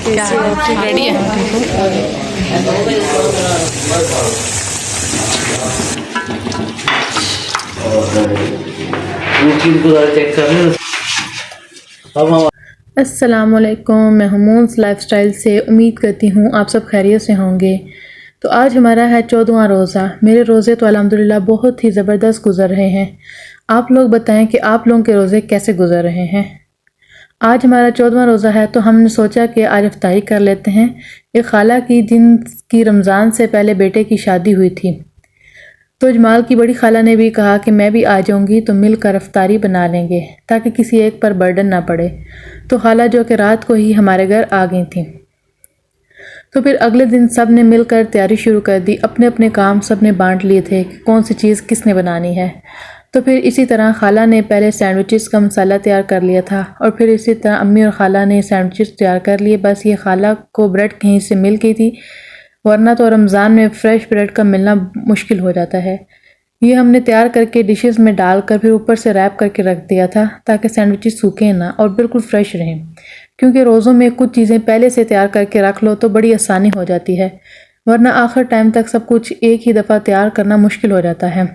क्या रेडी है? अस्सलामुअलैकुम, मैं हमून्स लाइफस्टाइल से उम्मीद करती हूँ आप सब खैरियत से होंगे। तो आज हमारा है 14वां रोज़ा। मेरे रोज़े तो अल्हम्दुलिल्लाह बहुत ही ज़बरदस्त गुज़र रहे हैं। आप लोग बताएं कि आप लोगों के रोज़े कैसे गुज़र रहे हैं। आज हमारा 14वां रोज़ा है तो हमने सोचा कि आज इफ्तारी कर लेते हैं। एक खाला की जिनकी रमज़ान से पहले बेटे की शादी हुई थी, तो जमाल की बड़ी खाला ने भी कहा कि मैं भी आ जाऊंगी तो मिलकर इफ्तारी बना लेंगे ताकि किसी एक पर बर्डन ना पड़े। तो खाला जो कि रात को ही हमारे घर आ गई थी, तो फिर अगले दिन सब ने मिलकर तैयारी शुरू कर दी। अपने अपने काम सब ने बांट लिए थे कि कौन सी चीज़ किसने बनानी है। तो फिर इसी तरह खाला ने पहले सैंडविचेस का मसाला तैयार कर लिया था और फिर इसी तरह अम्मी और खाला ने सैंडविचेस तैयार कर लिए। बस ये खाला को ब्रेड कहीं से मिल गई थी, वरना तो रमज़ान में फ़्रेश ब्रेड का मिलना मुश्किल हो जाता है। ये हमने तैयार करके डिशेस में डालकर फिर ऊपर से रैप करके रख दिया था ताकि सैंडविचेस सूखें ना और बिल्कुल फ्रेश रहें, क्योंकि रोज़ों में कुछ चीज़ें पहले से तैयार करके रख लो तो बड़ी आसानी हो जाती है, वरना आखिर टाइम तक सब कुछ एक ही दफ़ा तैयार करना मुश्किल हो जाता है।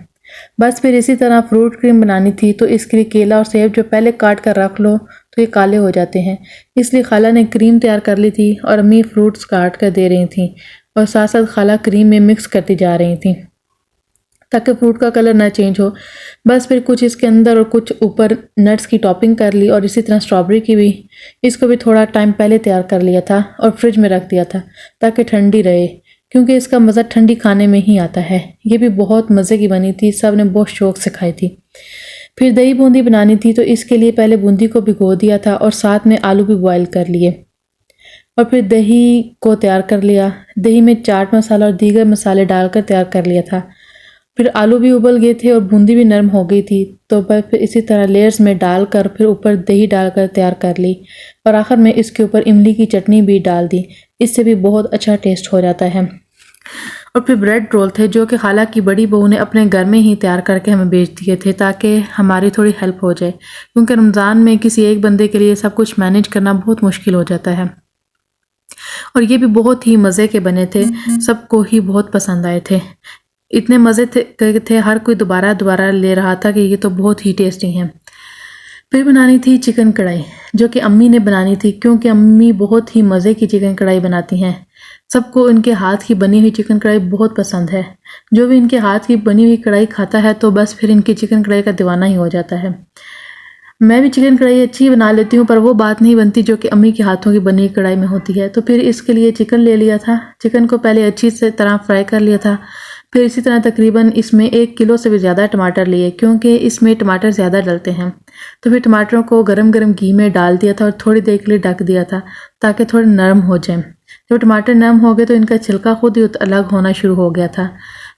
बस फिर इसी तरह फ्रूट क्रीम बनानी थी, तो इसके लिए केला और सेब जो पहले काट कर रख लो तो ये काले हो जाते हैं, इसलिए खाला ने क्रीम तैयार कर ली थी और अम्मी फ्रूट्स काट कर दे रही थी और साथ साथ खाला क्रीम में मिक्स करती जा रही थी ताकि फ्रूट का कलर ना चेंज हो। बस फिर कुछ इसके अंदर और कुछ ऊपर नट्स की टॉपिंग कर ली और इसी तरह स्ट्रॉबेरी की भी, इसको भी थोड़ा टाइम पहले तैयार कर लिया था और फ्रिज में रख दिया था ताकि ठंडी रहे, क्योंकि इसका मज़ा ठंडी खाने में ही आता है। ये भी बहुत मज़े की बनी थी, सब ने बहुत शौक़ से खाई थी। फिर दही बूंदी बनानी थी, तो इसके लिए पहले बूंदी को भिगो दिया था और साथ में आलू भी बॉयल कर लिए और फिर दही को तैयार कर लिया। दही में चाट मसाला और दीगर मसाले डालकर तैयार कर लिया था। फिर आलू भी उबल गए थे और बूंदी भी नरम हो गई थी, तो बस फिर इसी तरह लेयर्स में डालकर फिर ऊपर दही डालकर तैयार कर ली और आखिर में इसके ऊपर इमली की चटनी भी डाल दी। इससे भी बहुत अच्छा टेस्ट हो जाता है। और फिर ब्रेड रोल थे जो कि खाला की बड़ी बहू ने अपने घर में ही तैयार करके हमें बेच दिए थे ताकि हमारी थोड़ी हेल्प हो जाए, क्योंकि रमज़ान में किसी एक बंदे के लिए सब कुछ मैनेज करना बहुत मुश्किल हो जाता है। और ये भी बहुत ही मज़े के बने थे, सबको ही बहुत पसंद आए थे। इतने मज़े थे हर कोई दोबारा दोबारा ले रहा था कि ये तो बहुत ही टेस्टी हैं। फिर बनानी थी चिकन कढ़ाई जो कि अम्मी ने बनानी थी, क्योंकि अम्मी बहुत ही मज़े की चिकन कढ़ाई बनाती हैं। सबको इनके हाथ की बनी हुई चिकन कढ़ाई बहुत पसंद है। जो भी इनके हाथ की बनी हुई कढ़ाई खाता है तो बस फिर इनकी चिकन कढ़ाई का दीवाना ही हो जाता है। मैं भी चिकन कढ़ाई अच्छी बना लेती हूँ, पर वो बात नहीं बनती जो कि अम्मी के हाथों की बनी हुई कढ़ाई में होती है। तो फिर इसके लिए चिकन ले लिया था। चिकन को पहले अच्छी से तरह फ्राई कर लिया था। फिर इसी तरह तकरीबन इसमें 1 किलो से भी ज़्यादा टमाटर लिए, क्योंकि इसमें टमाटर ज़्यादा डलते हैं। तो फिर टमाटरों को गरम गरम घी में डाल दिया था और थोड़ी देर के लिए ढक दिया था ताकि थोड़े नरम हो जाएं। जब टमाटर नरम हो गए तो इनका छिलका खुद ही अलग होना शुरू हो गया था।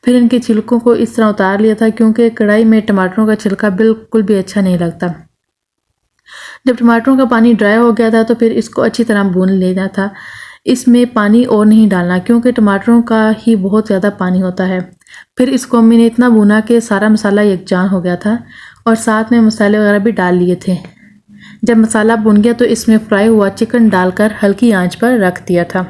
फिर इनके छिलकों को इस तरह उतार लिया था, क्योंकि कढ़ाई में टमाटरों का छिलका बिल्कुल भी अच्छा नहीं लगता। जब टमाटरों का पानी ड्राई हो गया था तो फिर इसको अच्छी तरह भून लेना था। इसमें पानी और नहीं डालना, क्योंकि टमाटरों का ही बहुत ज़्यादा पानी होता है। फिर इसको अम्मी ने इतना भुना कि सारा मसाला यकजान हो गया था और साथ में मसाले वगैरह भी डाल लिए थे। जब मसाला भुन गया तो इसमें फ्राई हुआ चिकन डालकर हल्की आंच पर रख दिया था।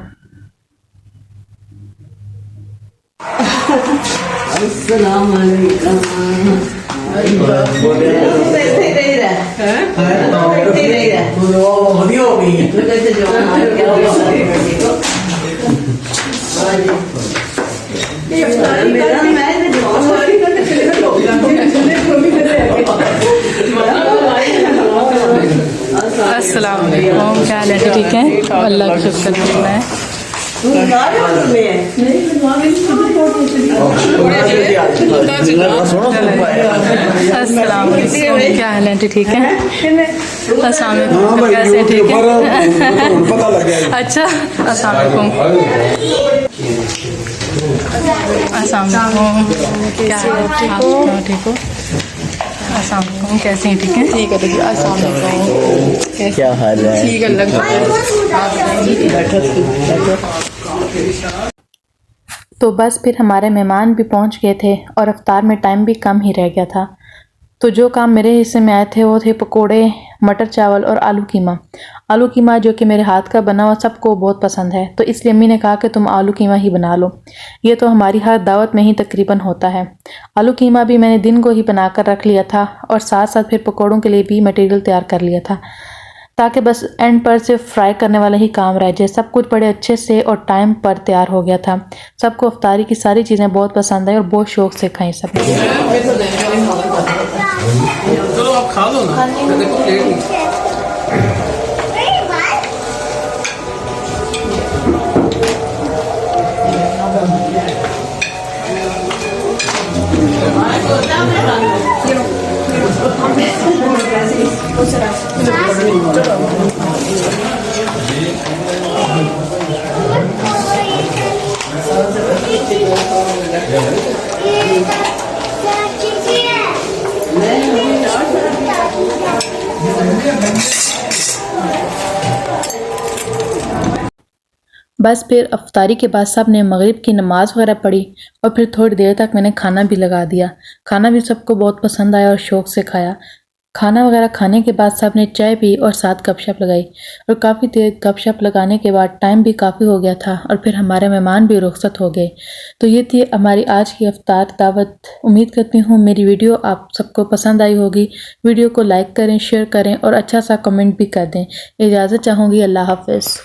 अस्सलाम वालेकुम, क्या हाल है? ठीक है, अल्लाह का शुक्र है। अस्सलाम वालेकुम, क्या हाल है? ठीक है, अस्सलाम वालेकुम, कैसे? ठीक है, अच्छा, अस्सलाम वालेकुम, अस्सलाम वालेकुम, क्या हाल है? आप ठीक हो? अस्सलाम वालेकुम, कैसे हैं? ठीक है, ठीक है, ठीक है। अस्सलाम वालेकुम, क्या हाल है? ठीक है, अल्लाह तो बस फिर हमारे मेहमान भी पहुंच गए थे और इफ्तार में टाइम भी कम ही रह गया था। तो जो काम मेरे हिस्से में आए थे वो थे पकोड़े, मटर चावल और आलू कीमा। आलू कीमा जो कि मेरे हाथ का बना हुआ सबको बहुत पसंद है, तो इसलिए अम्मी ने कहा कि तुम आलू कीमा ही बना लो। ये तो हमारी हर दावत में ही तकरीबन होता है। आलू कीमा भी मैंने दिन को ही बनाकर रख लिया था और साथ साथ फिर पकोड़ों के लिए भी मटेरियल तैयार कर लिया था, ताकि बस एंड पर सिर्फ फ्राई करने वाला ही काम रह जाए। सब कुछ बड़े अच्छे से और टाइम पर तैयार हो गया था। सबको अफ्तारी की सारी चीज़ें बहुत पसंद आई और बहुत शौक से खाई सब। चलो आप खा लो ना, देखो प्लेट में। बस फिर अफ्तारी के बाद सब ने मगरिब की नमाज़ वगैरह पढ़ी और फिर थोड़ी देर तक मैंने खाना भी लगा दिया। खाना भी सबको बहुत पसंद आया और शौक़ से खाया। खाना वगैरह खाने के बाद सब ने चाय पी और साथ गपशप लगाई और काफ़ी देर गपशप लगाने के बाद टाइम भी काफ़ी हो गया था और फिर हमारे मेहमान भी रुखसत हो गए। तो ये थी हमारी आज की इफ्तार दावत। उम्मीद करती हूँ मेरी वीडियो आप सबको पसंद आई होगी। वीडियो को लाइक करें, शेयर करें और अच्छा सा कमेंट भी कर दें। इजाज़त चाहूँगी। अल्लाह हाफ़िज़।